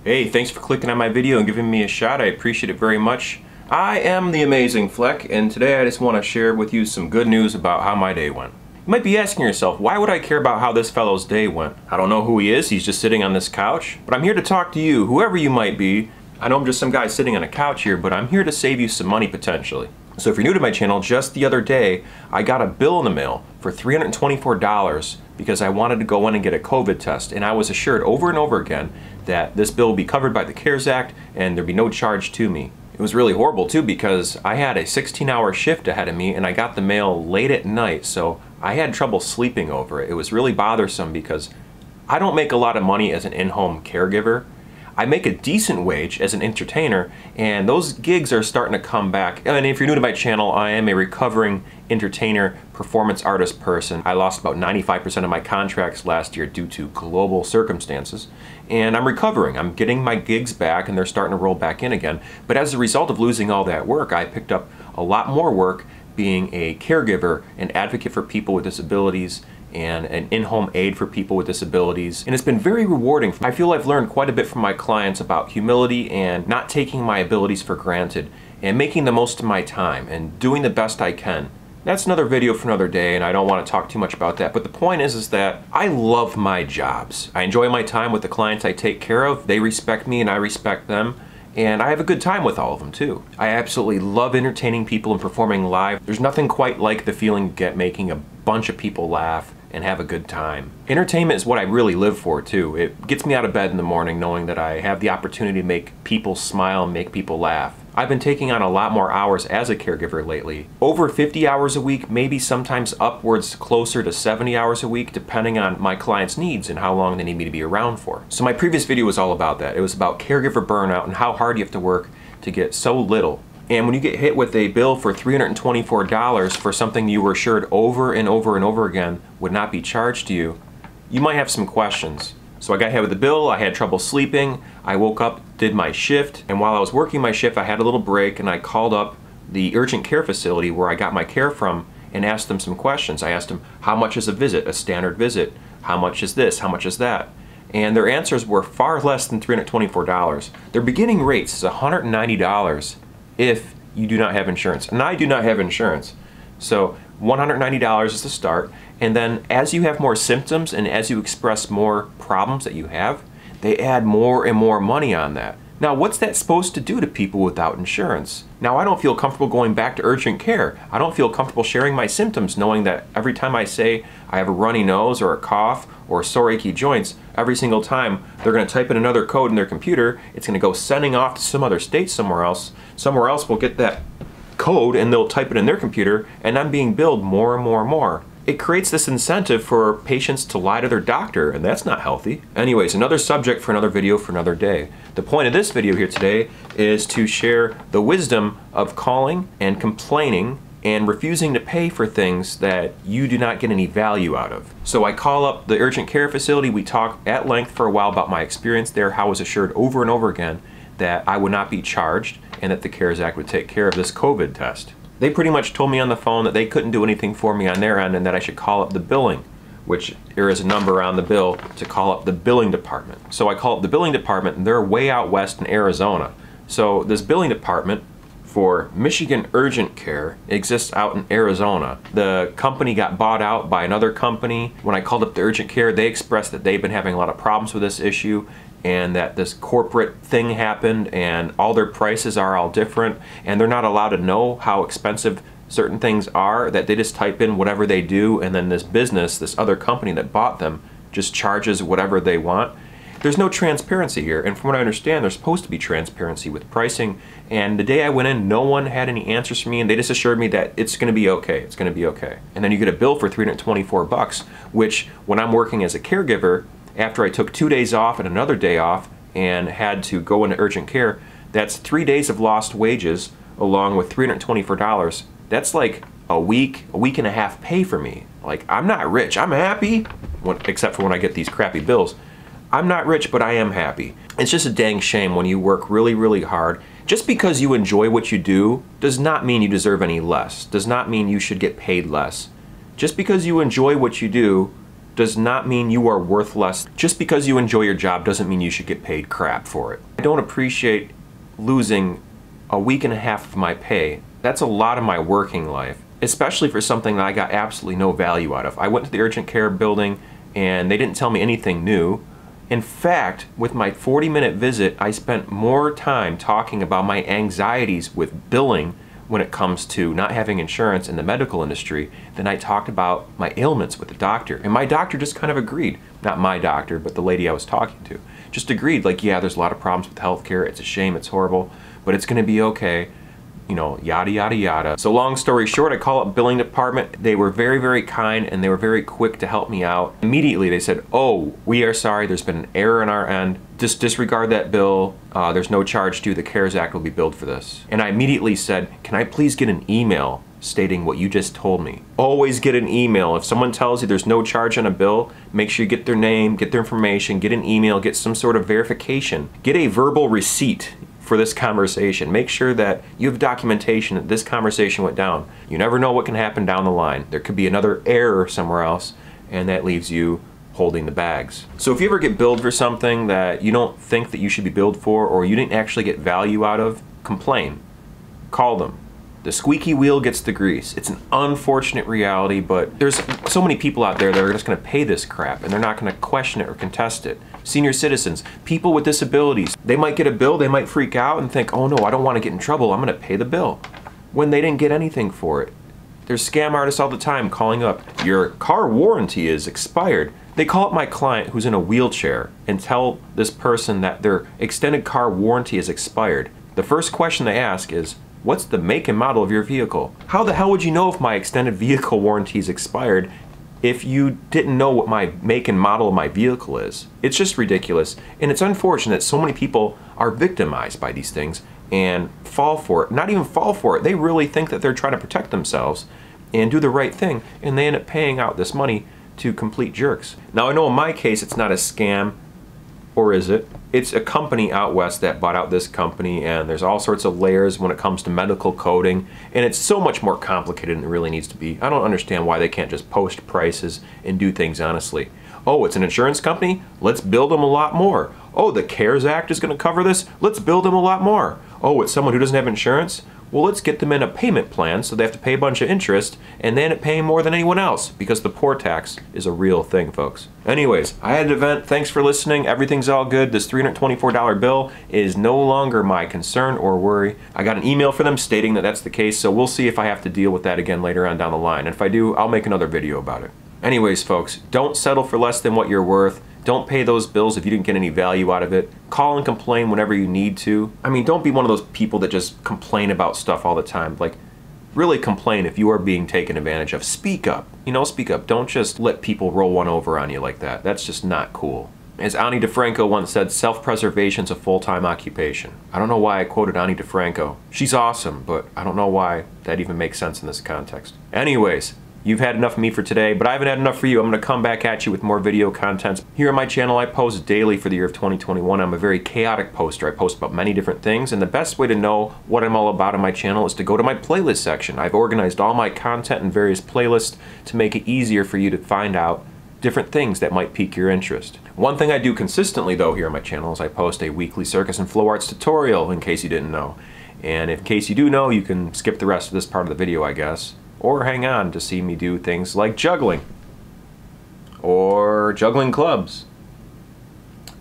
Hey, thanks for clicking on my video and giving me a shot. I appreciate it very much. I am the Amazing Flec, and today I just want to share with you some good news about how my day went. You might be asking yourself, why would I care about how this fellow's day went? I don't know who he is, he's just sitting on this couch. But I'm here to talk to you, whoever you might be. I know I'm just some guy sitting on a couch here, but I'm here to save you some money potentially. So if you're new to my channel, just the other day, I got a bill in the mail for $324 because I wanted to go in and get a COVID test, and I was assured over and over again that this bill would be covered by the CARES Act and there'd be no charge to me. It was really horrible too because I had a 16-hour shift ahead of me and I got the mail late at night, so I had trouble sleeping over it. It was really bothersome because I don't make a lot of money as an in-home caregiver. I make a decent wage as an entertainer, and those gigs are starting to come back. And if you're new to my channel, I am a recovering entertainer, performance artist person. I lost about 95% of my contracts last year due to global circumstances, and I'm recovering. I'm getting my gigs back and they're starting to roll back in again. But as a result of losing all that work, I picked up a lot more work being a caregiver, an advocate for people with disabilities, and an in-home aid for people with disabilities, and it's been very rewarding. I feel I've learned quite a bit from my clients about humility and not taking my abilities for granted and making the most of my time and doing the best I can. That's another video for another day, and I don't want to talk too much about that, but the point is that I love my jobs. I enjoy my time with the clients I take care of. They respect me and I respect them, and I have a good time with all of them too. I absolutely love entertaining people and performing live. There's nothing quite like the feeling you get making a bunch of people laugh and have a good time. Entertainment is what I really live for too. It gets me out of bed in the morning knowing that I have the opportunity to make people smile and make people laugh. I've been taking on a lot more hours as a caregiver lately. Over 50 hours a week, maybe sometimes upwards closer to 70 hours a week, depending on my clients' needs and how long they need me to be around for. So my previous video was all about that. It was about caregiver burnout and how hard you have to work to get so little. And when you get hit with a bill for $324 for something you were assured over and over and over again would not be charged to you, you might have some questions. So I got hit with the bill, I had trouble sleeping, I woke up, did my shift, and while I was working my shift I had a little break and I called up the urgent care facility where I got my care from and asked them some questions. I asked them, how much is a visit, a standard visit? How much is this, how much is that? And their answers were far less than $324. Their beginning rates is $190 if you do not have insurance. And I do not have insurance. So $190 is the start, and then as you have more symptoms and as you express more problems that you have, they add more and more money on that. Now what's that supposed to do to people without insurance? Now I don't feel comfortable going back to urgent care. I don't feel comfortable sharing my symptoms knowing that every time I say I have a runny nose or a cough or sore achy joints, every single time they're going to type in another code in their computer, it's going to go sending off to some other state somewhere else. Somewhere else will get that code and they'll type it in their computer, and I'm being billed more and more and more. It creates this incentive for patients to lie to their doctor, and that's not healthy. Anyways, another subject for another video for another day. The point of this video here today is to share the wisdom of calling and complaining and refusing to pay for things that you do not get any value out of. So I call up the urgent care facility, we talk at length for a while about my experience there, how I was assured over and over again that I would not be charged and that the CARES Act would take care of this COVID test. They pretty much told me on the phone that they couldn't do anything for me on their end and that I should call up the billing, which there is a number on the bill to call up the billing department. So I call up the billing department, and they're way out west in Arizona. So this billing department for Michigan Urgent Care exists out in Arizona. The company got bought out by another company. When I called up the urgent care, they expressed that they've been having a lot of problems with this issue and that this corporate thing happened and all their prices are all different and they're not allowed to know how expensive certain things are, that they just type in whatever they do and then this business, this other company that bought them, just charges whatever they want. There's no transparency here, and from what I understand there's supposed to be transparency with pricing, and the day I went in no one had any answers for me and they just assured me that it's going to be okay, it's going to be okay. And then you get a bill for $324, which when I'm working as a caregiver, after I took 2 days off and another day off and had to go into urgent care, that's 3 days of lost wages along with $324. That's like a week and a half pay for me. Like, I'm not rich, I'm happy, except for when I get these crappy bills. I'm not rich, but I am happy. It's just a dang shame when you work really, really hard. Just because you enjoy what you do does not mean you deserve any less, does not mean you should get paid less. Just because you enjoy what you do does not mean you are worthless. Just because you enjoy your job doesn't mean you should get paid crap for it. I don't appreciate losing a week and a half of my pay. That's a lot of my working life, especially for something that I got absolutely no value out of. I went to the urgent care building and they didn't tell me anything new. In fact, with my 40-minute visit, I spent more time talking about my anxieties with billing when it comes to not having insurance in the medical industry than I talked about my ailments with the doctor. And my doctor just kind of agreed. Not my doctor, but the lady I was talking to. Just agreed, like, yeah, there's a lot of problems with healthcare, it's a shame, it's horrible, but it's gonna be okay. You know, yada, yada, yada. So long story short, I call up billing department. They were very, very kind and they were very quick to help me out. Immediately they said, oh, we are sorry, there's been an error on our end. Just disregard that bill. There's no charge due. The CARES Act will be billed for this. And I immediately said, can I please get an email stating what you just told me? Always get an email. If someone tells you there's no charge on a bill, make sure you get their name, get their information, get an email, get some sort of verification. Get a verbal receipt for this conversation. Make sure that you have documentation that this conversation went down. You never know what can happen down the line. There could be another error somewhere else, and that leaves you holding the bags. So if you ever get billed for something that you don't think that you should be billed for, or you didn't actually get value out of, complain. Call them. The squeaky wheel gets the grease. It's an unfortunate reality, but there's so many people out there that are just gonna pay this crap and they're not gonna question it or contest it. Senior citizens, people with disabilities, they might get a bill, they might freak out and think, oh no, I don't wanna get in trouble, I'm gonna pay the bill, when they didn't get anything for it. There's scam artists all the time calling up, your car warranty is expired. They call up my client who's in a wheelchair and tell this person that their extended car warranty is expired. The first question they ask is, what's the make and model of your vehicle? How the hell would you know if my extended vehicle warranty is expired if you didn't know what my make and model of my vehicle is? It's just ridiculous, and it's unfortunate that so many people are victimized by these things and fall for it. Not even fall for it, they really think that they're trying to protect themselves and do the right thing, and they end up paying out this money to complete jerks. Now I know in my case it's not a scam, or is it? It's a company out west that bought out this company, and there's all sorts of layers when it comes to medical coding, and it's so much more complicated than it really needs to be. I don't understand why they can't just post prices and do things honestly. Oh, it's an insurance company? Let's build them a lot more. Oh, the CARES Act is going to cover this? Let's build them a lot more. Oh, it's someone who doesn't have insurance? Well, let's get them in a payment plan so they have to pay a bunch of interest and they end up paying more than anyone else, because the poor tax is a real thing, folks. Anyways, I had an event. Thanks for listening. Everything's all good. This $324 bill is no longer my concern or worry. I got an email from them stating that that's the case, so we'll see if I have to deal with that again later on down the line. And if I do, I'll make another video about it. Anyways, folks, don't settle for less than what you're worth. Don't pay those bills if you didn't get any value out of it. Call and complain whenever you need to. I mean, don't be one of those people that just complain about stuff all the time. Like, really complain if you are being taken advantage of. Speak up. You know, speak up. Don't just let people roll one over on you like that. That's just not cool. As Ani DeFranco once said, self-preservation's a full-time occupation. I don't know why I quoted Ani DeFranco. She's awesome, but I don't know why that even makes sense in this context. Anyways, you've had enough of me for today, but I haven't had enough for you. I'm going to come back at you with more video content. Here on my channel, I post daily for the year of 2021. I'm a very chaotic poster. I post about many different things, and the best way to know what I'm all about on my channel is to go to my playlist section. I've organized all my content in various playlists to make it easier for you to find out different things that might pique your interest. One thing I do consistently, though, here on my channel is I post a weekly circus and flow arts tutorial, in case you didn't know. And in case you do know, you can skip the rest of this part of the video, I guess. Or hang on to see me do things like juggling, or juggling clubs,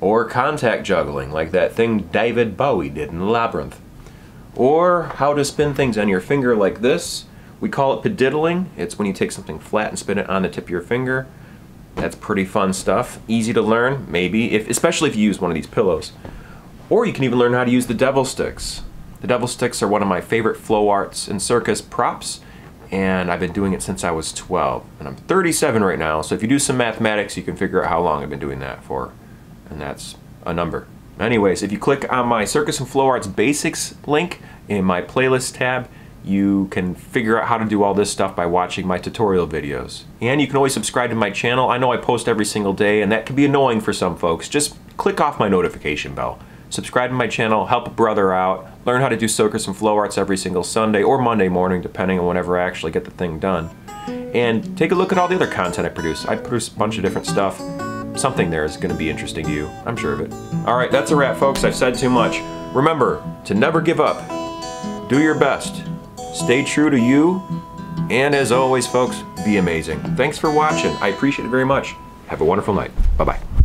or contact juggling like that thing David Bowie did in Labyrinth, or how to spin things on your finger like this. We call it pediddling. It's when you take something flat and spin it on the tip of your finger. That's pretty fun stuff. Easy to learn, maybe, especially if you use one of these pillows. Or you can even learn how to use the devil sticks. The devil sticks are one of my favorite flow arts and circus props, and I've been doing it since I was 12, and I'm 37 right now, so if you do some mathematics you can figure out how long I've been doing that for, and that's a number. Anyways, if you click on my Circus and Flow Arts Basics link in my playlist tab, you can figure out how to do all this stuff by watching my tutorial videos. And you can always subscribe to my channel. I know I post every single day, and that can be annoying for some folks. Just click off my notification bell. Subscribe to my channel, help a brother out, learn how to do circus and flow arts every single Sunday or Monday morning, depending on whenever I actually get the thing done. and take a look at all the other content I produce. I produce a bunch of different stuff. Something there is going to be interesting to you. I'm sure of it. Alright, that's a wrap, folks. I've said too much. Remember to never give up. Do your best. Stay true to you. And as always, folks, be amazing. Thanks for watching. I appreciate it very much. Have a wonderful night. Bye-bye.